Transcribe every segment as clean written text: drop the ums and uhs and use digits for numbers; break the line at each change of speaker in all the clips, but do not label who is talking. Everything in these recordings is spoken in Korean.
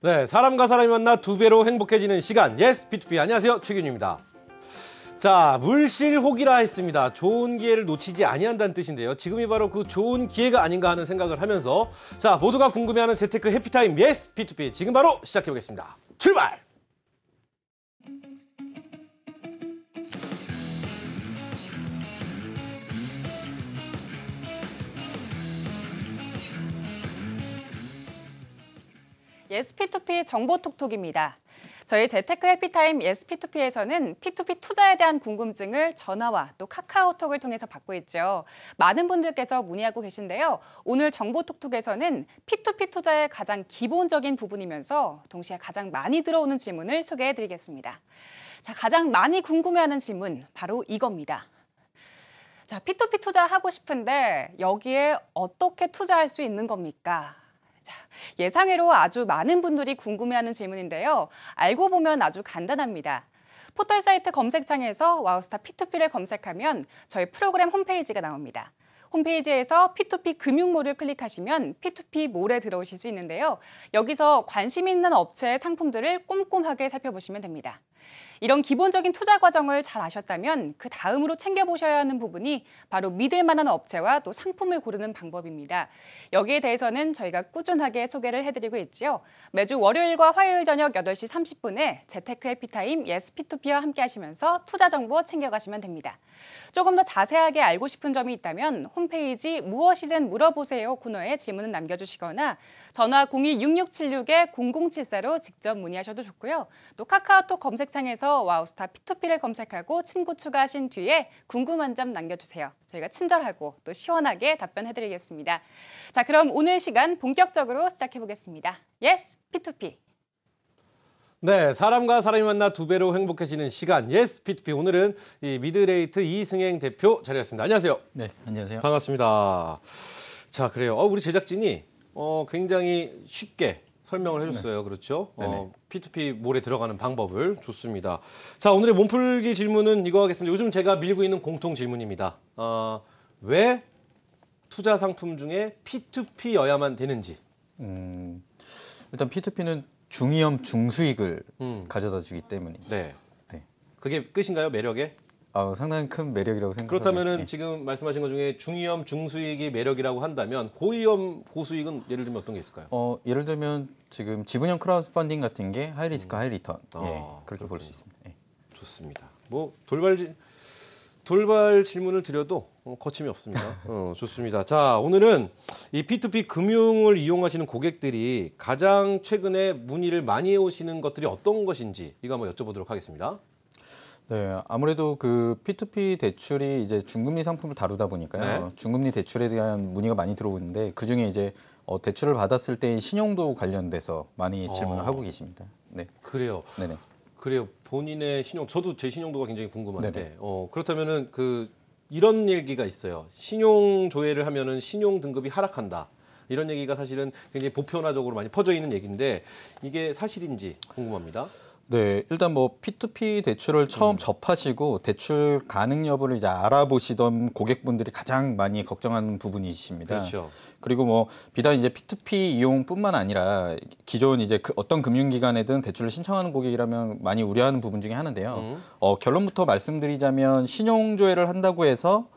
네, 사람과 사람이 만나 두 배로 행복해지는 시간. 예스, P2P. 안녕하세요, 최균입니다. 자, 물실혹이라 했습니다. 좋은 기회를 놓치지 아니한다는 뜻인데요. 지금이 바로 그 좋은 기회가 아닌가 하는 생각을 하면서 자, 모두가 궁금해하는 재테크 해피타임 예스, P2P. 지금 바로 시작해보겠습니다. 출발!
예스 P2P 정보 톡톡입니다. 저희 재테크 해피타임 예스 P2P에서는 P2P 투자에 대한 궁금증을 전화와 또 카카오톡을 통해서 받고 있죠. 많은 분들께서 문의하고 계신데요. 오늘 정보 톡톡에서는 P2P 투자의 가장 기본적인 부분이면서 동시에 가장 많이 들어오는 질문을 소개해드리겠습니다. 자, 가장 많이 궁금해하는 질문 바로 이겁니다. 자, P2P 투자하고 싶은데 여기에 어떻게 투자할 수 있는 겁니까? 자, 예상외로 아주 많은 분들이 궁금해하는 질문인데요. 알고 보면 아주 간단합니다. 포털 사이트 검색창에서 와우스타 P2P를 검색하면 저희 프로그램 홈페이지가 나옵니다. 홈페이지에서 P2P 금융몰을 클릭하시면 P2P 몰에 들어오실 수 있는데요. 여기서 관심 있는 업체의 상품들을 꼼꼼하게 살펴보시면 됩니다. 이런 기본적인 투자 과정을 잘 아셨다면 그 다음으로 챙겨보셔야 하는 부분이 바로 믿을 만한 업체와 또 상품을 고르는 방법입니다. 여기에 대해서는 저희가 꾸준하게 소개를 해드리고 있지요. 매주 월요일과 화요일 저녁 8시 30분에 재테크 해피타임 예스 P2P와 함께 하시면서 투자 정보 챙겨가시면 됩니다. 조금 더 자세하게 알고 싶은 점이 있다면 홈페이지 무엇이든 물어보세요 코너에 질문을 남겨주시거나 전화 02-6676-0074로 직접 문의하셔도 좋고요. 또 카카오톡 검색창에서 와우스타 P2P를 검색하고 친구 추가하신 뒤에 궁금한 점 남겨주세요. 저희가 친절하고 또 시원하게 답변해드리겠습니다. 자, 그럼 오늘 시간 본격적으로 시작해보겠습니다. 예스, P2P.
네, 사람과 사람이 만나 두 배로 행복해지는 시간 예스, P2P. 오늘은 이 미드레이트 이승행 대표 자리했습니다. 안녕하세요.
네, 안녕하세요.
반갑습니다. 자, 그래요. 우리 제작진이 굉장히 쉽게 설명을 해줬어요. 네. 그렇죠? P2P 몰에 들어가는 방법을. 좋습니다. 자, 오늘의 몸풀기 질문은 이거 하겠습니다. 요즘 제가 밀고 있는 공통 질문입니다. 왜 투자 상품 중에 P2P여야만 되는지.
일단 P2P는 중위험 중수익을 가져다 주기 때문이죠.
네. 네. 그게 끝인가요, 매력에?
상당히 큰 매력이라고 생각합니다.
그렇다면은
네.
지금 말씀하신 것 중에 중위험 중수익이 매력이라고 한다면 고위험 고수익은 예를 들면 어떤 게 있을까요?
예를 들면 지금 지분형 크라우드 펀딩 같은 게 하이 리스크 하이 리턴. 그렇게 볼 수 있습니다. 예.
좋습니다. 뭐 돌발 질문을 드려도 거침이 없습니다. 좋습니다. 자, 오늘은 이 P2P 금융을 이용하시는 고객들이 가장 최근에 문의를 많이 해오시는 것들이 어떤 것인지 이거 한번 여쭤보도록 하겠습니다.
네, 아무래도 그 P2P 대출이 이제 중금리 상품을 다루다 보니까요. 네. 중금리 대출에 대한 문의가 많이 들어오는데 그 중에 이제 대출을 받았을 때의 신용도 관련돼서 많이 질문을 하고 계십니다. 네.
그래요.
네네.
그래요. 본인의 신용, 저도 제 신용도가 굉장히 궁금한데, 그렇다면은 이런 얘기가 있어요. 신용 조회를 하면은 신용 등급이 하락한다. 이런 얘기가 사실은 굉장히 보편화적으로 많이 퍼져 있는 얘기인데 이게 사실인지 궁금합니다.
네, 일단 뭐 P2P 대출을 처음 접하시고 대출 가능 여부를 이제 알아보시던 고객분들이 가장 많이 걱정하는 부분이십니다.
그렇죠.
그리고 뭐 비단 이제 P2P 이용뿐만 아니라 기존 이제 어떤 금융기관에든 대출을 신청하는 고객이라면 많이 우려하는 부분 중에 하나인데요. 결론부터 말씀드리자면 신용조회를 한다고 해서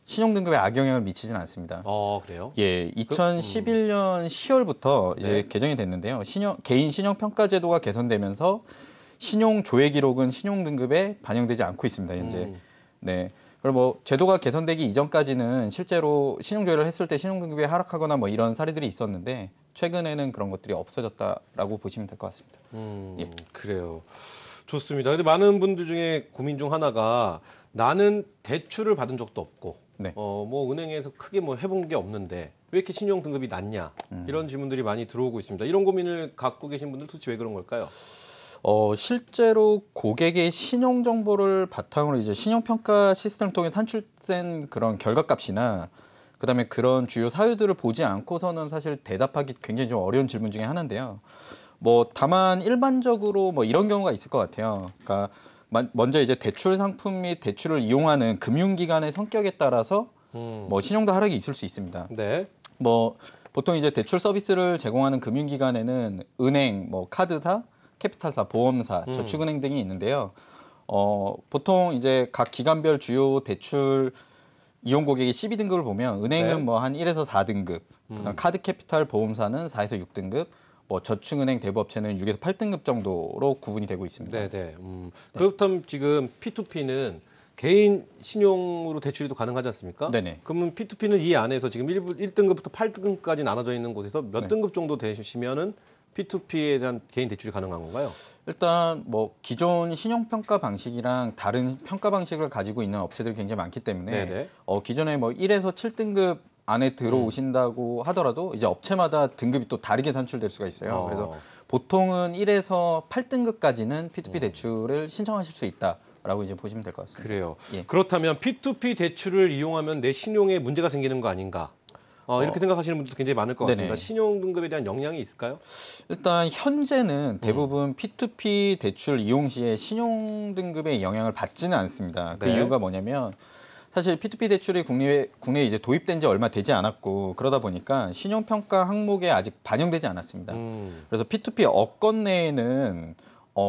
신용 등급에 악영향을 미치지는 않습니다.
그래요?
예, 2011년 10월부터 이제 개정이 됐는데요. 개인 신용 평가 제도가 개선되면서 신용 조회 기록은 신용 등급에 반영되지 않고 있습니다, 현재. 네. 그리고 뭐 제도가 개선되기 이전까지는 실제로 신용 조회를 했을 때 신용 등급이 하락하거나 뭐 이런 사례들이 있었는데 최근에는 그런 것들이 없어졌다라고 보시면 될 것 같습니다.
예. 그래요. 좋습니다. 근데 많은 분들 중에 고민 중 하나가 나는 대출을 받은 적도 없고
네.
뭐 은행에서 크게 뭐 해본 게 없는데 왜 이렇게 신용 등급이 낮냐 이런 질문들이 많이 들어오고 있습니다. 이런 고민을 갖고 계신 분들 도대체 왜 그런 걸까요?
실제로 고객의 신용 정보를 바탕으로 이제 신용 평가 시스템을 통해 산출된 그런 결과값이나 그다음에 그런 주요 사유들을 보지 않고서는 사실 대답하기 굉장히 좀 어려운 질문 중에 하나인데요. 뭐 다만 일반적으로 뭐 이런 경우가 있을 것 같아요. 그러니까 먼저 이제 대출 상품 및 대출을 이용하는 금융기관의 성격에 따라서 뭐 신용도 하락이 있을 수 있습니다.
네.
뭐 보통 이제 대출 서비스를 제공하는 금융기관에는 은행, 뭐 카드사, 캐피탈사, 보험사, 저축은행 등이 있는데요. 보통 이제 각 기관별 주요 대출 이용 고객의 12등급을 보면 은행은
네.
뭐 한 1에서 4등급, 그다음 카드 캐피탈 보험사는 4에서 6등급, 뭐 저축은행 대부업체는 6에서 8등급 정도로 구분이 되고 있습니다.
네네. 그렇다면 지금 P2P는 개인 신용으로 대출이 또 가능하지 않습니까?
네네.
그러면 P2P는 이 안에서 지금 1등급부터 8등급까지 나눠져 있는 곳에서 몇
네.
등급 정도 되시면은 P2P에 대한 개인 대출이 가능한 건가요?
일단 뭐 기존 신용평가 방식이랑 다른 평가 방식을 가지고 있는 업체들이 굉장히 많기 때문에
네네.
기존에 뭐 1에서 7등급 안에 들어오신다고 하더라도 이제 업체마다 등급이 또 다르게 산출될 수가 있어요. 그래서 보통은 1에서 8등급까지는 P2P 대출을 신청하실 수 있다라고 이제 보시면 될 것 같습니다.
그래요.
예.
그렇다면 P2P 대출을 이용하면 내 신용에 문제가 생기는 거 아닌가? 이렇게 생각하시는 분들도 굉장히 많을 것 같습니다.
네네.
신용 등급에 대한 영향이 있을까요?
일단 현재는 대부분 P2P 대출 이용 시에 신용 등급의 영향을 받지는 않습니다. 그
네.
이유가 뭐냐면 사실 P2P 대출이 국내에 이제 도입된 지 얼마 되지 않았고 그러다 보니까 신용 평가 항목에 아직 반영되지 않았습니다. 그래서 P2P 업권 내에는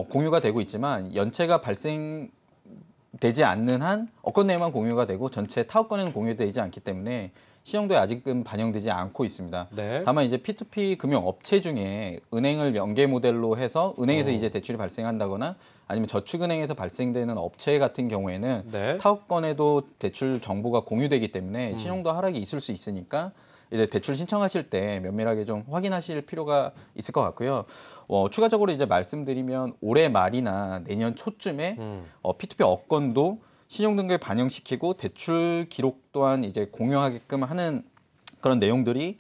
공유가 되고 있지만 연체가 발생되지 않는 한 업권 내에만 공유가 되고 전체 타업권에는 공유되지 않기 때문에 신용도에 아직은 반영되지 않고 있습니다.
네.
다만 이제 P2P 금융 업체 중에 은행을 연계 모델로 해서 은행에서 이제 대출이 발생한다거나 아니면 저축은행에서 발생되는 업체 같은 경우에는
네.
타업권에도 대출 정보가 공유되기 때문에 신용도 하락이 있을 수 있으니까 이제 대출 신청하실 때 면밀하게 좀 확인하실 필요가 있을 것 같고요. 추가적으로 이제 말씀드리면 올해 말이나 내년 초쯤에 P2P 업권도 신용등급에 반영시키고 대출 기록 또한 이제 공유하게끔 하는 그런 내용들이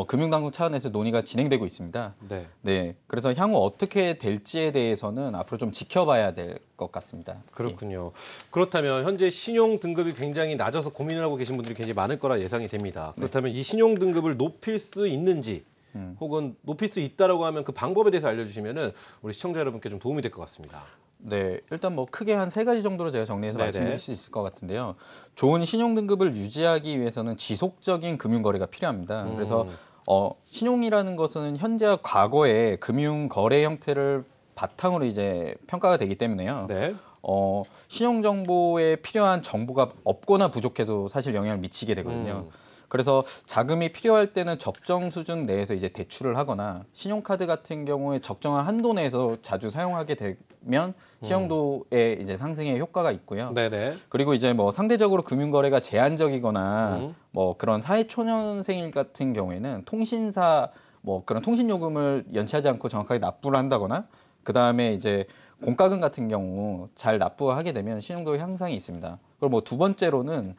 금융당국 차원에서 논의가 진행되고 있습니다.
네.
네, 그래서 향후 어떻게 될지에 대해서는 앞으로 좀 지켜봐야 될 것 같습니다.
그렇군요. 그렇다면 현재 신용 등급이 굉장히 낮아서 고민을 하고 계신 분들이 굉장히 많을 거라 예상이 됩니다. 그렇다면 이 신용 등급을 높일 수 있는지 혹은 높일 수 있다라고 하면 그 방법에 대해서 알려주시면은 우리 시청자 여러분께 좀 도움이 될 것 같습니다.
네, 일단 뭐 크게 한 3가지 정도로 제가 정리해서
네네.
말씀드릴 수 있을 것 같은데요. 좋은 신용 등급을 유지하기 위해서는 지속적인 금융 거래가 필요합니다. 그래서 신용이라는 것은 현재와 과거의 금융 거래 형태를 바탕으로 이제 평가가 되기 때문에요.
네.
신용 정보에 필요한 정보가 없거나 부족해도 사실 영향을 미치게 되거든요. 그래서 자금이 필요할 때는 적정 수준 내에서 이제 대출을 하거나 신용카드 같은 경우에 적정한 한도 내에서 자주 사용하게 되면 신용도의 이제 상승에 효과가 있고요.
네네.
그리고 이제 뭐 상대적으로 금융거래가 제한적이거나 뭐 그런 사회초년생 같은 경우에는 통신사 뭐 그런 통신요금을 연체하지 않고 정확하게 납부를 한다거나 그 다음에 이제 공과금 같은 경우 잘 납부하게 되면 신용도 향상이 있습니다. 그리고 뭐 두 번째로는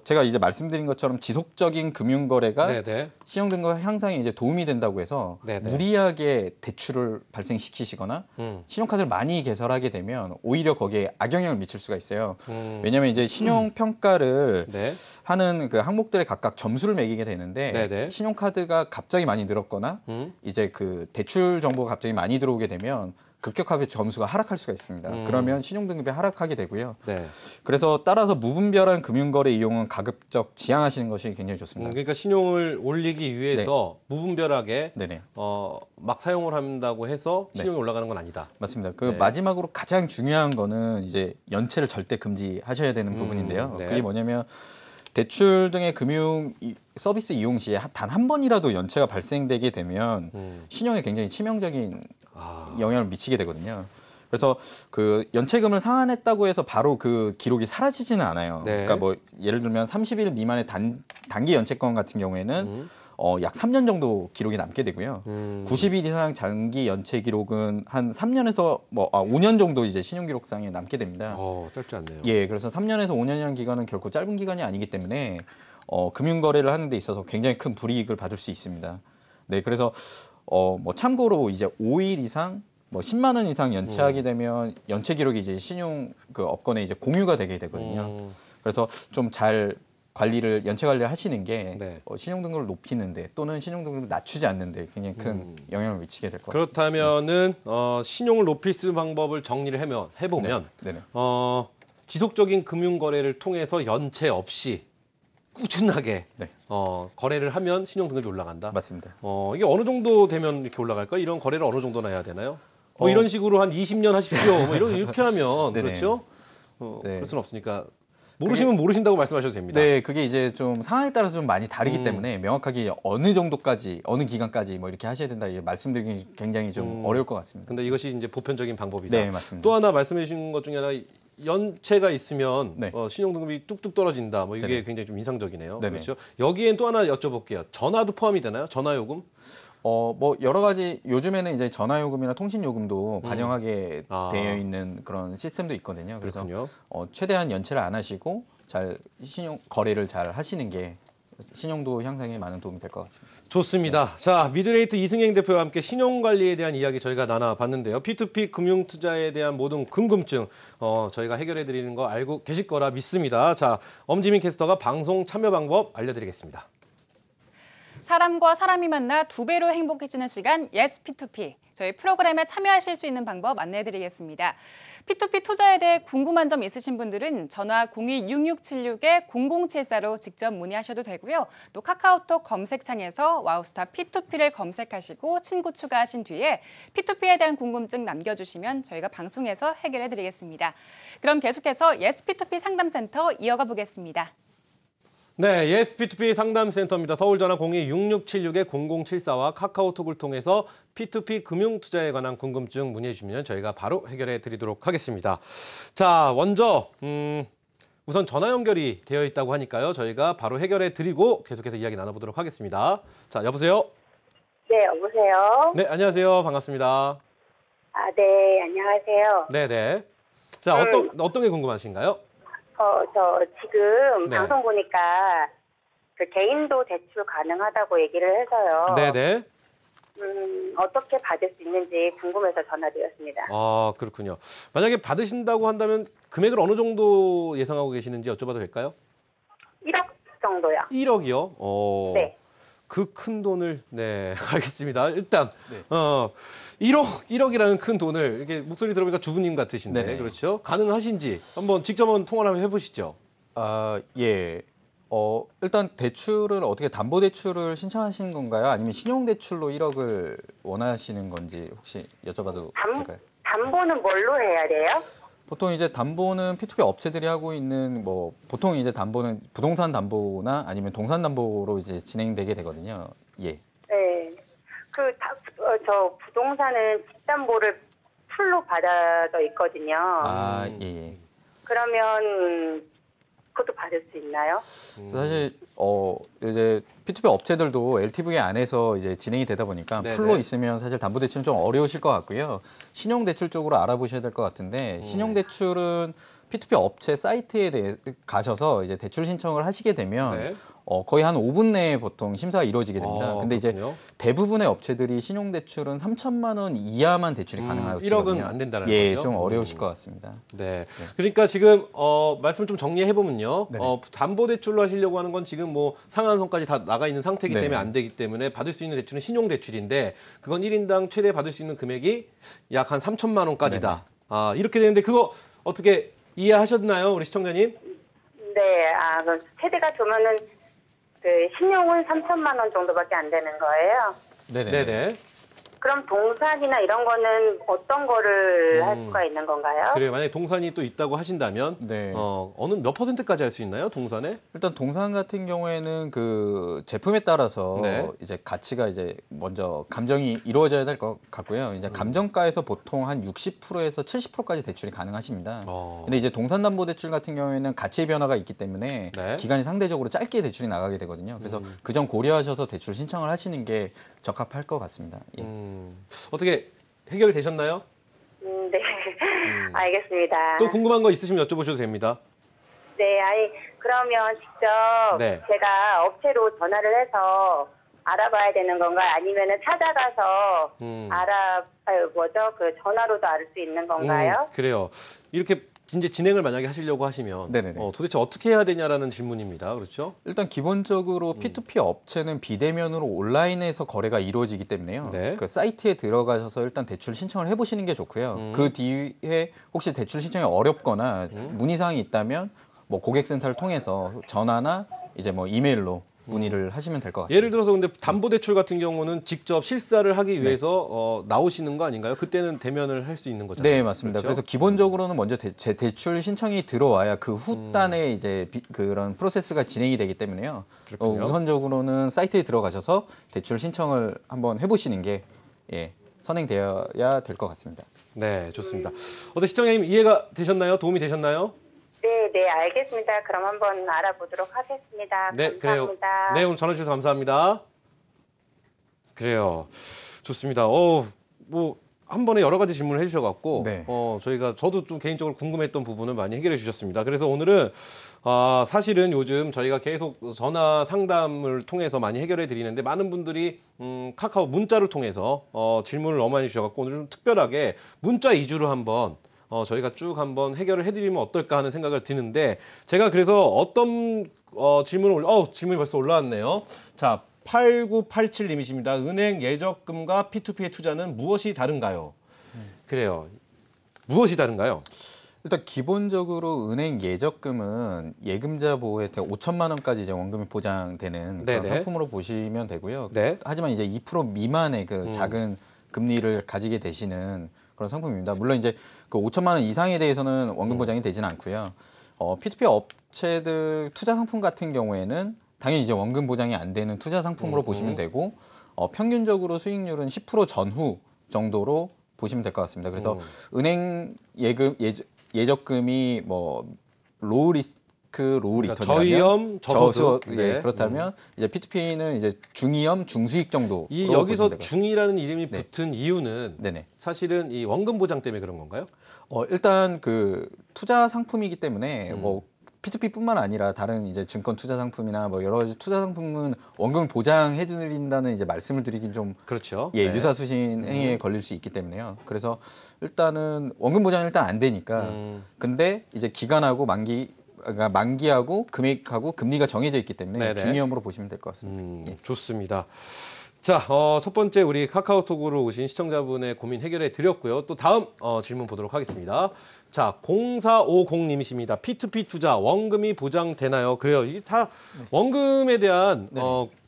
제가 이제 말씀드린 것처럼 지속적인 금융 거래가
네네.
신용 등급 향상에 이제 도움이 된다고 해서
네네.
무리하게 대출을 발생시키시거나 신용카드를 많이 개설하게 되면 오히려 거기에 악영향을 미칠 수가 있어요. 왜냐하면 이제 신용 평가를
네.
하는 그 항목들에 각각 점수를 매기게 되는데
네네.
신용카드가 갑자기 많이 늘었거나 이제 그 대출 정보가 갑자기 많이 들어오게 되면 급격하게 점수가 하락할 수가 있습니다. 그러면 신용등급이 하락하게 되고요.
네.
그래서 따라서 무분별한 금융거래 이용은 가급적 지양하시는 것이 굉장히 좋습니다.
그러니까 신용을 올리기 위해서 무분별하게
네네.
막 사용을 한다고 해서
네.
신용이 올라가는 건 아니다.
맞습니다. 그
네.
마지막으로 가장 중요한 거는 이제 연체를 절대 금지하셔야 되는 부분인데요.
네.
그게 뭐냐면 대출 등의 금융 서비스 이용 시에 단 한 번이라도 연체가 발생되게 되면 신용에 굉장히 치명적인 영향을 미치게 되거든요. 그래서 그 연체금을 상환했다고 해서 바로 그 기록이 사라지지는 않아요.
네.
그러니까 뭐 예를 들면 30일 미만의 단기 연체권 같은 경우에는 약 3년 정도 기록이 남게 되고요. 90일 이상 장기 연체 기록은 한 3년에서 5년 정도 이제 신용기록상에 남게 됩니다.
짧지 않네요.
예, 그래서 3년에서 5년이라는 기간은 결코 짧은 기간이 아니기 때문에 금융 거래를 하는 데 있어서 굉장히 큰 불이익을 받을 수 있습니다. 네, 그래서 뭐 참고로 이제 5일 이상 뭐 10만 원 이상 연체하게 되면 연체 기록이 이제 신용 그 업권에 이제 공유가 되게 되거든요. 그래서 좀 잘 관리를 연체 관리를 하시는 게
네.
신용 등급을 높이는데 또는 신용 등급을 낮추지 않는데 굉장히 큰 영향을 미치게 될 것 같습니다.
그렇다면은 신용을 높일 수 있는 방법을 정리를 해보면
네네.
지속적인 금융 거래를 통해서 연체 없이 꾸준하게
네.
거래를 하면 신용 등급이 올라간다.
맞습니다.
이게 어느 정도 되면 이렇게 올라갈까? 이런 거래를 어느 정도나 해야 되나요? 뭐
어.
이런 식으로 한 20년 하십시오. 뭐 이렇게 하면
네네.
그렇죠?
네.
그럴 수는 없으니까 모르시면 모르신다고 말씀하셔도 됩니다.
네, 그게 이제 좀 상황에 따라서 좀 많이 다르기 때문에 명확하게 어느 정도까지, 어느 기간까지 뭐 이렇게 하셔야 된다, 이게 말씀드리기 굉장히 좀 어려울 것 같습니다.
근데 이것이 이제 보편적인 방법이다.
네, 맞습니다.
또 하나 말씀해 주신 것 중에 하나 연체가 있으면
네.
신용 등급이 뚝뚝 떨어진다. 뭐 이게
네네.
굉장히 좀 인상적이네요.
네네.
그렇죠? 여기엔 또 하나 여쭤볼게요. 전화도 포함이 되나요? 전화 요금?
뭐 여러 가지 요즘에는 이제 전화요금이나 통신요금도 반영하게
아.
되어 있는 그런 시스템도 있거든요. 그래서
그렇군요.
최대한 연체를 안 하시고 잘 신용 거래를 잘 하시는 게 신용도 향상에 많은 도움이 될 것 같습니다.
좋습니다. 자, 미드레이트 이승행 대표와 함께 신용관리에 대한 이야기 저희가 나눠봤는데요. P2P 금융투자에 대한 모든 궁금증 저희가 해결해드리는 거 알고 계실 거라 믿습니다. 자, 엄지민 캐스터가 방송 참여 방법 알려드리겠습니다.
사람과 사람이 만나 2배로 행복해지는 시간 Yes P2P. 저희 프로그램에 참여하실 수 있는 방법 안내해드리겠습니다. P2P 투자에 대해 궁금한 점 있으신 분들은 전화 02-6666-0074로 직접 문의하셔도 되고요. 또 카카오톡 검색창에서 와우스타 P2P를 검색하시고 친구 추가하신 뒤에 P2P에 대한 궁금증 남겨주시면 저희가 방송에서 해결해드리겠습니다. 그럼 계속해서 Yes P2P 상담센터 이어가 보겠습니다.
네, 예스 P2P 상담센터입니다. 서울 전화 02-6676-0074와 카카오톡을 통해서 P2P 금융 투자에 관한 궁금증 문의해 주시면 저희가 바로 해결해 드리도록 하겠습니다. 자, 먼저 우선 전화 연결이 되어 있다고 하니까요. 저희가 바로 해결해 드리고 계속해서 이야기 나눠보도록 하겠습니다. 자, 여보세요?
네, 여보세요?
네, 안녕하세요. 반갑습니다.
아, 네, 안녕하세요.
네네. 자, 어떤 게 궁금하신가요?
저 지금
네.
방송 보니까 그 개인도 대출 가능하다고 얘기를 해서요.
네네.
어떻게 받을 수 있는지 궁금해서 전화드렸습니다.
아, 그렇군요. 만약에 받으신다고 한다면 금액을 어느 정도 예상하고 계시는지 여쭤봐도 될까요?
1억 정도요.
1억이요?
네.
그 큰 돈을, 네, 알겠습니다. 일단,
네.
1억이라는 큰 돈을, 이렇게 목소리 들어보니까 주부님 같으신데,
네네.
그렇죠? 가능하신지 한번 직접 한번 통화를 한번 해보시죠.
예. 일단 대출을 어떻게 담보대출을 신청하시는 건가요? 아니면 신용대출로 1억을 원하시는 건지 혹시 여쭤봐도 될까요?
담보는 뭘로 해야 돼요?
보통 이제 담보는 P2P 업체들이 하고 있는 보통 이제 담보는 부동산 담보나 아니면 동산 담보로 이제 진행되게 되거든요. 예.
네. 저 부동산은 집담보를 풀로 받아져 있거든요.
예.
그러면 그것도 받을 수 있나요?
사실 이제 P2P 업체들도 LTV 안에서 이제 진행이 되다 보니까
네네.
풀로 있으면 사실 담보대출은 좀 어려우실 것 같고요. 신용대출 쪽으로 알아보셔야 될 것 같은데 신용대출은 P2P 업체 사이트에 대해 가셔서 이제 대출 신청을 하시게 되면
네.
거의 한 5분 내에 보통 심사가 이루어지게 됩니다. 근데
그렇군요.
이제 대부분의 업체들이 신용대출은 3천만 원 이하만 대출이 가능하고
1억은 안 된다는
예,
거죠?
좀 어려우실 것 같습니다.
네. 그러니까 지금 말씀을 좀 정리해 보면요.
네네.
담보대출로 하시려고 하는 건 지금 뭐 상한선까지 다 나가 있는 상태이기
네네.
때문에 안 되기 때문에 받을 수 있는 대출은 신용대출인데 그건 1인당 최대 받을 수 있는 금액이 약 한 3천만 원까지다. 이렇게 되는데 그거 어떻게 이해하셨나요, 우리 시청자님?
네, 그럼 세대가 두면은 그 신용은 3천만 원 정도밖에 안 되는 거예요.
네네.
그럼 동산이나 이런 거는 어떤 거를 할 수가 있는 건가요?
그래요. 만약에 동산이 또 있다고 하신다면
네.
어느 몇 퍼센트까지 할 수 있나요, 동산에?
일단 동산 같은 경우에는 그 제품에 따라서
네.
이제 가치가 이제 먼저 감정이 이루어져야 될 것 같고요. 이제 감정가에서 보통 한 60%에서 70%까지 대출이 가능하십니다. 근데 이제 동산담보대출 같은 경우에는 가치의 변화가 있기 때문에
네.
기간이 상대적으로 짧게 대출이 나가게 되거든요. 그래서 그 점 고려하셔서 대출 신청을 하시는 게 적합할 것 같습니다. 예.
어떻게 해결이 되셨나요?
네, 알겠습니다.
또 궁금한 거 있으시면 여쭤보셔도 됩니다.
네, 그러면 직접
네.
제가 업체로 전화를 해서 알아봐야 되는 건가요? 아니면은 찾아가서 그 전화로도 알 수 있는 건가요?
그래요. 이렇게 이제 진행을 만약에 하시려고 하시면
네네네.
도대체 어떻게 해야 되냐라는 질문입니다. 그렇죠?
일단 기본적으로 P2P 업체는 비대면으로 온라인에서 거래가 이루어지기 때문에요.
네.
그 사이트에 들어가셔서 일단 대출 신청을 해보시는 게 좋고요. 그 뒤에 혹시 대출 신청이 어렵거나 문의사항이 있다면 뭐 고객센터를 통해서 전화나 이제 뭐 이메일로 문의를 하시면 될 것 같습니다.
예를 들어서 근데 담보대출 같은 경우는 직접 실사를 하기 위해서 나오시는 거 아닌가요? 그때는 대면을 할 수 있는 거잖아요.
네, 맞습니다.
그렇죠?
그래서 기본적으로는 먼저 대출 신청이 들어와야 그 후단에 이제 그런 프로세스가 진행이 되기 때문에요.
그렇군요.
우선적으로는 사이트에 들어가셔서 대출 신청을 한번 해보시는 게 선행되어야 될 것 같습니다.
네, 좋습니다. 어때 시청자님 이해가 되셨나요? 도움이 되셨나요?
네, 알겠습니다. 그럼 한번 알아보도록 하겠습니다.
네,
감사합니다.
그래요. 네, 오늘 전화 주셔서 감사합니다. 그래요. 좋습니다. 뭐 한 번에 여러 가지 질문을 해주셔갖고
네.
저도 좀 개인적으로 궁금했던 부분을 많이 해결해 주셨습니다. 그래서 오늘은 사실은 요즘 저희가 계속 전화 상담을 통해서 많이 해결해 드리는데 많은 분들이 카카오 문자를 통해서 질문을 너무 많이 주셔갖고 오늘 좀 특별하게 문자 위주로 한번 저희가 쭉 한번 해결을 해드리면 어떨까 하는 생각을 드는데 제가 그래서 어떤 질문이 벌써 올라왔네요. 자, 8987님이십니다. 은행 예적금과 P2P의 투자는 무엇이 다른가요? 그래요. 무엇이 다른가요?
일단 기본적으로 은행 예적금은 예금자 보호 혜택 5천만 원까지 이제 원금이 보장되는 그런
네네.
상품으로 보시면 되고요.
네.
하지만 이제 2% 미만의 그 작은 금리를 가지게 되시는 그런 상품입니다. 물론 이제 그 5천만 원 이상에 대해서는 원금 보장이 되지는 않고요. P2P 업체들 투자 상품 같은 경우에는 당연히 이제 원금 보장이 안 되는 투자 상품으로 보시면 되고 평균적으로 수익률은 10% 전후 정도로 보시면 될 것 같습니다. 그래서 은행 예적금이 뭐 로우 리스크 로우
그러니까
리턴이라면
저위험, 저소득.
네, 그렇다면 이제 P2P는 이제 중위험, 중수익 정도.
이 여기서 중이라는 이름이 붙은 이유는
네네.
사실은 이 원금 보장 때문에 그런 건가요?
일단 그 투자 상품이기 때문에 뭐 P2P뿐만 아니라 다른 이제 증권 투자 상품이나 뭐 여러 가지 투자 상품은 원금을 보장해 드린다는 이제 말씀을 드리긴 좀
그렇죠.
네.
네.
유사수신 행위에 걸릴 수 있기 때문에요. 그래서 일단은 원금 보장은 일단 안 되니까. 근데 이제 기간하고 만기하고 금액하고 금리가 정해져 있기 때문에
네네.
중위험으로 보시면 될 것 같습니다.
좋습니다. 자, 첫 번째 우리 카카오톡으로 오신 시청자분의 고민 해결해 드렸고요. 또 다음 질문 보도록 하겠습니다. 자, 0450님이십니다. P2P 투자 원금이 보장되나요? 그래요. 이게 다 원금에 대한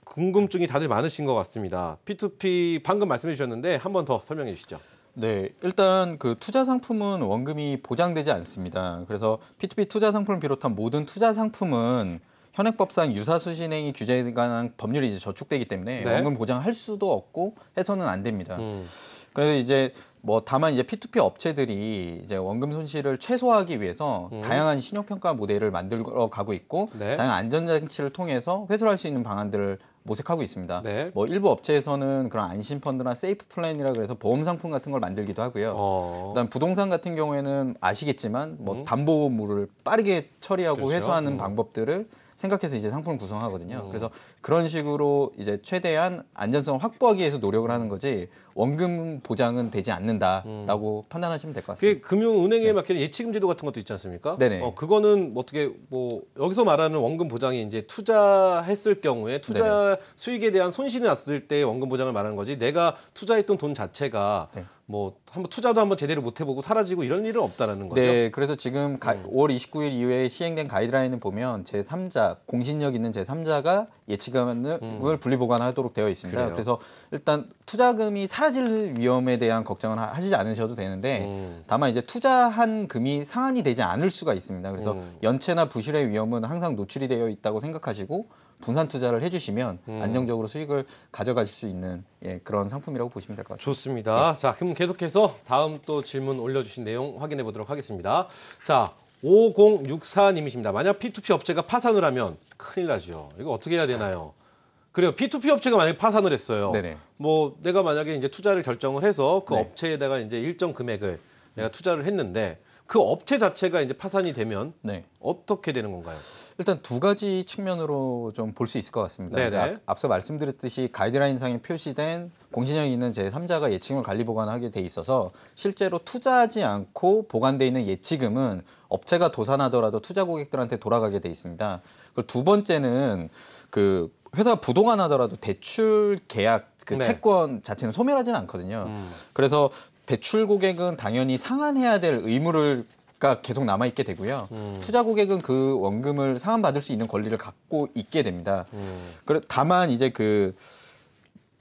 궁금증이 다들 많으신 것 같습니다. P2P 방금 말씀해 주셨는데 한 번 더 설명해 주시죠.
네, 일단 그 투자 상품은 원금이 보장되지 않습니다. 그래서 P2P 투자 상품을 비롯한 모든 투자 상품은 현행법상 유사수신행위 규제에 관한 법률이 이제 저축되기 때문에
네.
원금 보장할 수도 없고 해서는 안 됩니다. 그래서 이제 뭐 다만 이제 P2P 업체들이 이제 원금 손실을 최소화하기 위해서 다양한 신용평가 모델을 만들어 가고 있고
네.
다양한 안전장치를 통해서 회수할 수 있는 방안들을 모색하고 있습니다.
네.
뭐 일부 업체에서는 그런 안심펀드나 세이프 플랜이라 그래서 보험 상품 같은 걸 만들기도 하고요. 그다음 부동산 같은 경우에는 아시겠지만 뭐 담보물을 빠르게 처리하고
그렇죠.
회수하는 방법들을 생각해서 이제 상품을 구성하거든요. 그래서 그런 식으로 이제 최대한 안전성을 확보하기 위해서 노력을 하는 거지 원금 보장은 되지 않는다라고 판단하시면 될 것 같습니다.
그게 금융은행에 맡기는 예치금 제도 같은 것도 있지 않습니까?
네네.
그거는 어떻게 뭐 여기서 말하는 원금 보장이 이제 투자했을 경우에 투자 수익에 대한 손실이 났을 때 원금 보장을 말하는 거지. 내가 투자했던 돈 자체가
네.
뭐 한번 투자도 한번 제대로 못 해보고 사라지고 이런 일은 없다라는 거죠.
네, 그래서 지금 5월 29일 이후에 시행된 가이드라인을 보면 제3자, 공신력 있는 제3자가 예치금을 분리보관하도록 되어 있습니다.
그래요.
그래서 일단 투자금이 사라질 위험에 대한 걱정은 하시지 않으셔도 되는데 다만 이제 투자한 금이 상환이 되지 않을 수가 있습니다. 그래서 연체나 부실의 위험은 항상 노출이 되어 있다고 생각하시고 분산 투자를 해주시면 안정적으로 수익을 가져가실 수 있는 그런 상품이라고 보시면 될 것 같습니다.
좋습니다. 자, 그럼 계속해서 다음 또 질문 올려주신 내용 확인해 보도록 하겠습니다. 자, 5064님이십니다. 만약 P2P 업체가 파산을 하면 큰일 나죠. 이거 어떻게 해야 되나요? 그래요. P2P 업체가 만약에 파산을 했어요.
네네.
뭐 내가 만약에 이제 투자를 결정을 해서 그
네.
업체에다가 이제 일정 금액을 내가 투자를 했는데 그 업체 자체가 이제 파산이 되면
네.
어떻게 되는 건가요?
일단 두 가지 측면으로 좀 볼 수 있을 것 같습니다.
네네.
앞서 말씀드렸듯이 가이드라인상에 표시된 공신력 있는 제3자가 예치금을 관리 보관하게 돼 있어서 실제로 투자하지 않고 보관돼 있는 예치금은 업체가 도산하더라도 투자 고객들한테 돌아가게 돼 있습니다. 그리고 두 번째는 그 회사가 부도가 나더라도 대출 계약 그
네.
채권 자체는 소멸하지는 않거든요. 그래서 대출 고객은 당연히 상환해야 될 의무를 가 계속 남아 있게 되고요. 투자 고객은 그 원금을 상환받을 수 있는 권리를 갖고 있게 됩니다. 다만 이제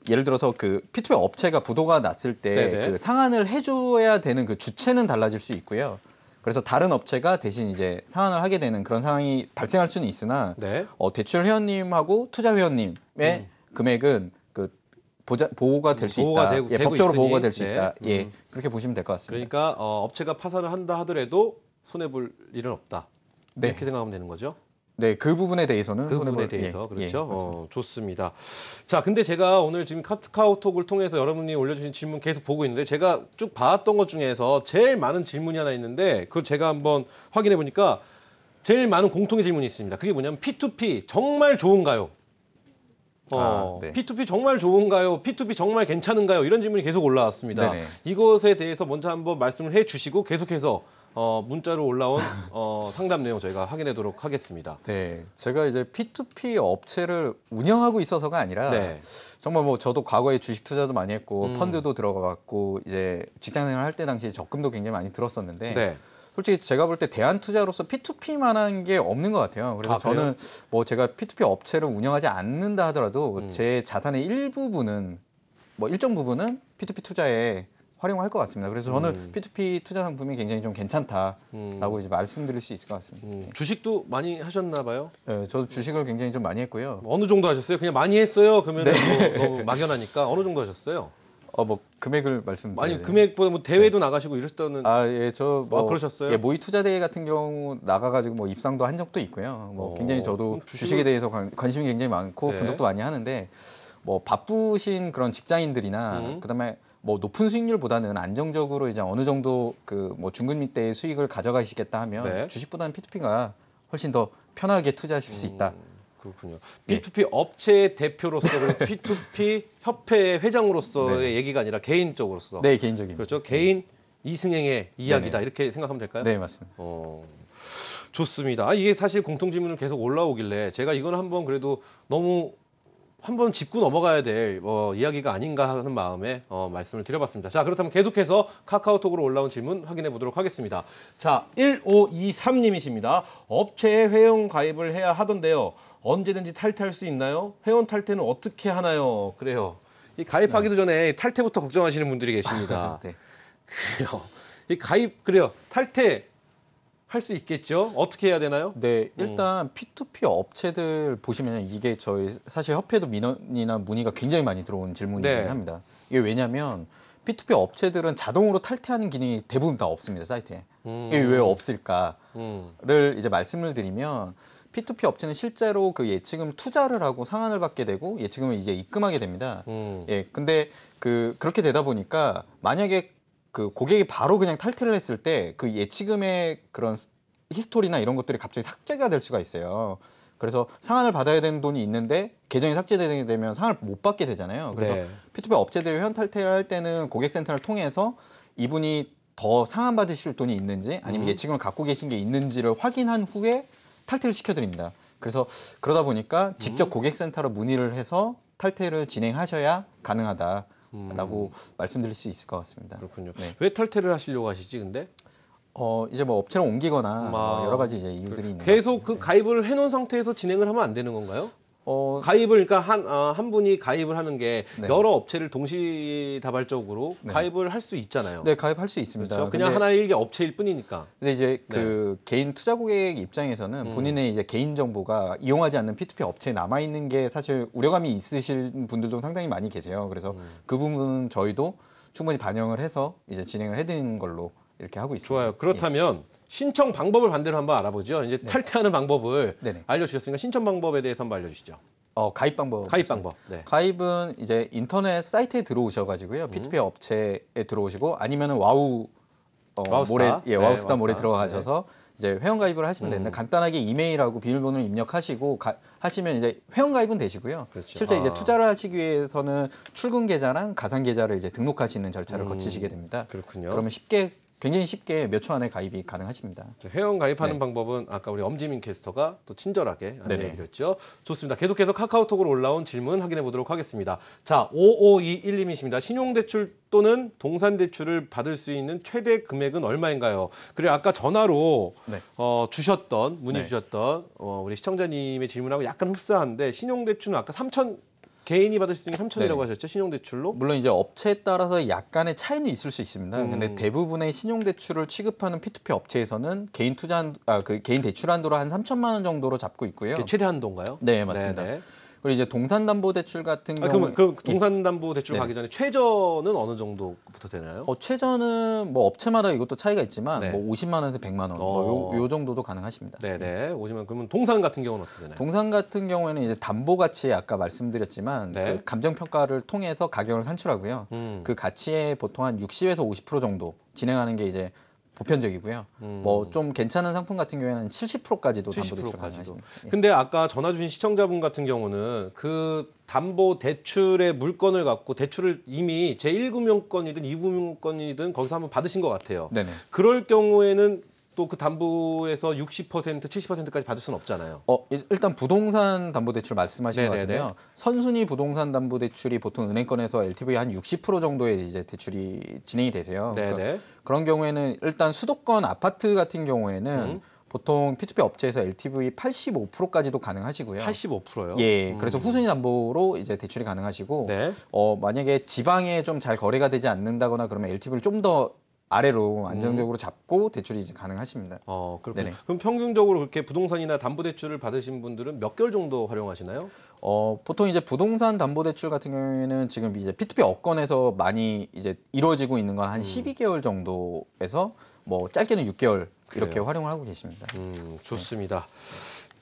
예를 들어서 P2P 업체가 부도가 났을 때
네네.
상환을 해줘야 되는 그 주체는 달라질 수 있고요. 그래서 다른 업체가 대신 이제 상환을 하게 되는 그런 상황이 발생할 수는 있으나
네.
대출 회원님하고 투자 회원님의 금액은 보호가 될 수
보호가
있다.
되고
법적으로
있으니.
보호가 될 수
네.
있다. 예, 그렇게 보시면 될 것 같습니다.
그러니까 업체가 파산을 한다 하더라도 손해 볼 일은 없다.
네.
이렇게 생각하면 되는 거죠.
네, 그 부분에 대해서는
그 부분에
손해볼-
대해서
예,
그렇죠.
맞습니다.
좋습니다. 자, 근데 제가 오늘 지금 카카오톡을 통해서 여러분이 올려주신 질문 계속 보고 있는데 제가 쭉 봐왔던 것 중에서 제일 많은 질문이 하나 있는데 그걸 제가 한번 확인해 보니까 제일 많은 공통의 질문이 있습니다. 그게 뭐냐면 P2P 정말 좋은가요?
네.
P2P 정말 좋은가요? P2P 정말 괜찮은가요? 이런 질문이 계속 올라왔습니다.
네네.
이것에 대해서 먼저 한번 말씀을 해주시고 계속해서 문자로 올라온 상담 내용 저희가 확인하도록 하겠습니다.
네, 제가 이제 P2P 업체를 운영하고 있어서가 아니라
네.
정말 저도 과거에 주식 투자도 많이 했고 펀드도 들어가고 이제 직장생활 할 때 당시 적금도 굉장히 많이 들었었는데
네.
솔직히 제가 볼 때 대안 투자로서 P2P만한 게 없는 것 같아요. 그래서
그래요?
저는 제가 P2P 업체를 운영하지 않는다 하더라도 제 자산의 일부분은 일정 부분은 P2P 투자에 활용할 것 같습니다. 그래서 저는 P2P 투자 상품이 굉장히 좀 괜찮다라고 이제 말씀드릴 수 있을 것 같습니다.
주식도 많이 하셨나 봐요?
네, 저도 주식을 굉장히 좀 많이 했고요.
어느 정도 하셨어요? 그냥 많이 했어요? 그러면 너무 막연하니까 어느 정도 하셨어요?
금액을 말씀드려요.
아니 금액보다 대회도 나가시고 이랬다는 그러셨어요?
모의 투자 대회 같은 경우 나가가지고 입상도 한 적도 있고요. 굉장히 저도
그럼 주식을-
주식에 대해서 관심이 굉장히 많고
네.
분석도 많이 하는데 바쁘신 그런 직장인들이나 그다음에 높은 수익률보다는 안정적으로 이제 어느 정도 중근 밑대의 수익을 가져가시겠다 하면
네.
주식보다는 P2P가 훨씬 더 편하게 투자하실 수 있다.
그렇군요.
예.
P2P 업체의 대표로서 그리고 P2P 협회 회장으로서의 얘기가 아니라 개인적으로서
네, 개인적인.
그렇죠. 개인 이승행의 이야기다 이렇게 생각하면 될까요?
네, 맞습니다.
좋습니다. 이게 사실 공통 질문을 계속 올라오길래 제가 이건 한번 그래도 너무 한번 짚고 넘어가야 될 이야기가 아닌가 하는 마음에 말씀을 드려봤습니다. 자, 그렇다면 계속해서 카카오톡으로 올라온 질문 확인해 보도록 하겠습니다. 자, 1523님이십니다. 업체에 회원 가입을 해야 하던데요. 언제든지 탈퇴할 수 있나요? 회원 탈퇴는 어떻게 하나요? 그래요. 이 가입하기도 전에 탈퇴부터 걱정하시는 분들이 계십니다.
네.
그래요. 이 가입 그래요. 탈퇴 할 수 있겠죠? 어떻게 해야 되나요?
네, 일단 P2P 업체들 보시면 이게 저희 사실 협회도 민원이나 문의가 굉장히 많이 들어온 질문이긴
네.
합니다. 이게 왜냐하면 P2P 업체들은 자동으로 탈퇴하는 기능이 대부분 다 없습니다, 사이트에. 이게 왜 없을까를 이제 말씀을 드리면 P2P 업체는 실제로 예치금 투자를 하고 상환을 받게 되고 예치금을 이제 입금하게 됩니다. 예, 근데 그렇게 되다 보니까 만약에 고객이 바로 그냥 탈퇴를 했을 때 예치금의 그런 히스토리나 이런 것들이 갑자기 삭제가 될 수가 있어요. 그래서 상환을 받아야 되는 돈이 있는데 계정이 삭제되게 되면 상환을 못 받게 되잖아요. 그래서
네.
P2P 업체들이 회원 탈퇴를 할 때는 고객센터를 통해서 이분이 더 상환 받으실 돈이 있는지 아니면 예치금을 갖고 계신 게 있는지를 확인한 후에 탈퇴를 시켜드립니다. 그래서 그러다 보니까 직접 고객센터로 문의를 해서 탈퇴를 진행하셔야 가능하다. 라고 말씀드릴 수 있을 것 같습니다.
그렇군요.
네.
왜 탈퇴를 하시려고 하시지, 근데?
이제 업체를 옮기거나 여러 가지 이제 이유들이 있는
계속 가입을 해놓은 상태에서 진행을 하면 안 되는 건가요?
것 같습니다.
가입을 그러니까 한 분이 가입을 하는 게
네.
여러 업체를 동시다발적으로 가입을 할 수 있잖아요.
네, 가입할 수 있습니다.
그렇죠. 그냥 하나의 일개 업체일 뿐이니까.
근데 이제
네.
개인 투자 고객 입장에서는 본인의 이제 개인 정보가 이용하지 않는 P2P 업체에 남아 있는 게 사실 우려감이 있으신 분들도 상당히 많이 계세요. 그래서 그 부분은 저희도 충분히 반영을 해서 이제 진행을 해드리는 걸로 이렇게 하고 있습니다.
좋아요. 그렇다면 신청 방법을 반대로 한번 알아보죠. 이제 탈퇴하는 방법을
네네.
알려주셨으니까 신청 방법에 대해서 한번 알려주시죠.
가입 방법.
가입 방법. 네.
가입은 이제 인터넷 사이트에 들어오셔가지고요. P2P 업체에 들어오시고 아니면은 와우
와우스타.
모레
네,
와우스타 모레
와우스타.
들어가셔서 이제 회원 가입을 하시면 됩니다. 간단하게 이메일하고 비밀번호를 입력하시고 하시면 이제 회원 가입은 되시고요.
그렇죠.
실제 이제 투자를 하시기 위해서는 출금 계좌랑 가상 계좌를 이제 등록하시는 절차를 거치시게 됩니다.
그렇군요.
그러면 쉽게 굉장히 쉽게 몇 초 안에 가입이 가능하십니다.
회원 가입하는
네.
방법은 아까 우리 엄지민 캐스터가 또 친절하게
네네.
안내해드렸죠. 좋습니다. 계속해서 카카오톡으로 올라온 질문 확인해 보도록 하겠습니다. 자, 5521님이십니다. 신용대출 또는 동산대출을 받을 수 있는 최대 금액은 얼마인가요? 그리고 아까 전화로
네.
주셨던 문의
네.
주셨던 우리 시청자님의 질문하고 약간 흡사한데 신용대출은 아까 3천 개인이 받을 수 있는 3천이라고
네네.
하셨죠? 신용대출로?
물론 이제 업체에 따라서 약간의 차이는 있을 수 있습니다.
음.
근데 대부분의 신용대출을 취급하는 P2P 업체에서는 개인 개인 대출 한도로 한 3천만 원 정도로 잡고 있고요.
그게 최대 한도인가요?
네, 맞습니다.
네네.
그리고 이제 동산담보대출 같은 경우
그럼 동산담보대출
네.
가기 전에 최저는 어느 정도부터 되나요?
최저는 뭐 업체마다 이것도 차이가 있지만
네.
뭐 50만 원에서 100만 원 요 정도도 가능하십니다.
네네. 오지만 그러면 동산 같은 경우는 어떻게 되나요?
동산 같은 경우에는 이제 담보 가치 아까 말씀드렸지만
네.
그 감정 평가를 통해서 가격을 산출하고요. 그 가치에 보통 한 60에서 50% 정도 진행하는 게 이제 보편적이고요. 뭐 좀 괜찮은 상품 같은 경우에는 70%까지도 담보 대출
70%까지도.
가능하십니다. 예.
근데 아까 전화 주신 시청자분 같은 경우는 그 담보 대출의 물건을 갖고 대출을 이미 제1금융권이든 2금융권이든 거기서 한번 받으신 것 같아요.
네네.
그럴 경우에는 또 그 담보에서 60%, 70%까지 받을 수는 없잖아요.
일단 부동산 담보대출 말씀하신 것
네네네.
같은데요. 선순위 부동산 담보대출이 보통 은행권에서 LTV 한 60% 정도의 이제 대출이 진행이 되세요.
네네.
그러니까 그런 경우에는 일단 수도권 아파트 같은 경우에는 보통 P2P 업체에서 LTV 85%까지도 가능하시고요.
85%요?
예, 그래서 후순위 담보로 이제 대출이 가능하시고
네.
만약에 지방에 좀 잘 거래가 되지 않는다거나 그러면 LTV를 좀 더 아래로 안정적으로 잡고 대출이 이제 가능하십니다.
그렇군요.
네네.
그럼 평균적으로 그렇게 부동산이나 담보대출을 받으신 분들은 몇 개월 정도 활용하시나요?
보통 이제 부동산 담보대출 같은 경우에는 지금 이제 P2P 업권에서 많이 이제 이루어지고 있는 건 한 12개월 정도에서 뭐 짧게는 6개월 이렇게
그래요.
활용을 하고 계십니다.
좋습니다.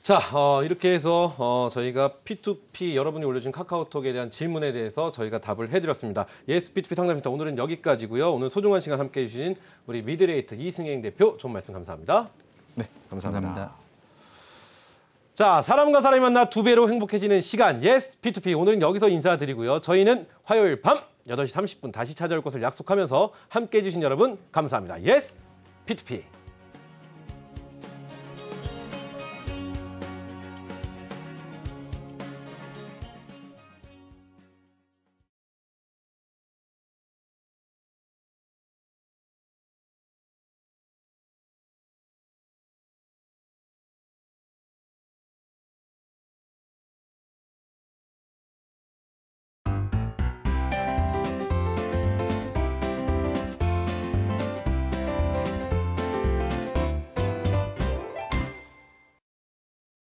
자, 이렇게 해서 저희가 P2P 여러분이 올려준 카카오톡에 대한 질문에 대해서 저희가 답을 해드렸습니다. 예스 P2P 상담센터 오늘은 여기까지고요. 오늘 소중한 시간 함께해 주신 우리 미드레이트 이승행 대표 좋은 말씀 감사합니다.
네, 감사합니다.
자, 사람과 사람이 만나 두 배로 행복해지는 시간 예스 P2P 오늘은 여기서 인사드리고요. 저희는 화요일 밤 8시 30분 다시 찾아올 것을 약속하면서 함께해 주신 여러분 감사합니다. 예스 P2P